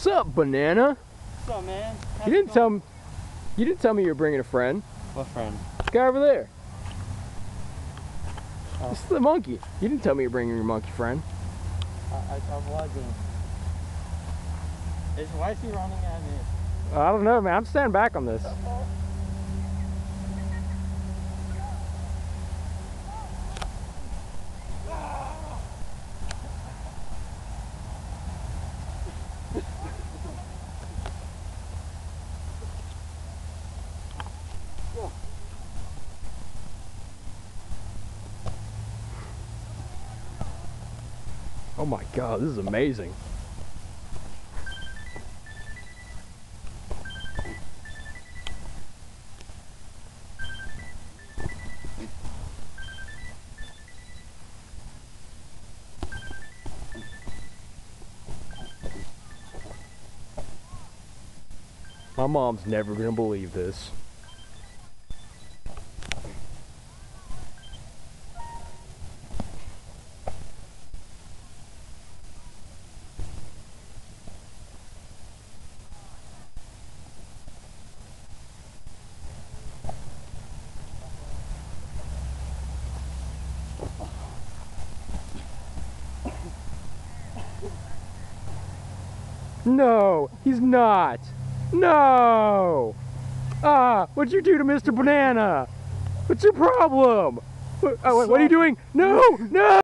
What's up, Banana? What's up, man? You didn't tell me you were bringing a friend. What friend? This guy over there. Oh. This is the monkey. You didn't tell me you're bringing your monkey friend. I'm vlogging. Why is he running at me? I don't know, man. I'm standing back on this. Oh my God, this is amazing. My mom's never gonna believe this. No, he's not. No! Ah, what'd you do to Mr. Banana? What's your problem? What are you doing? No! No!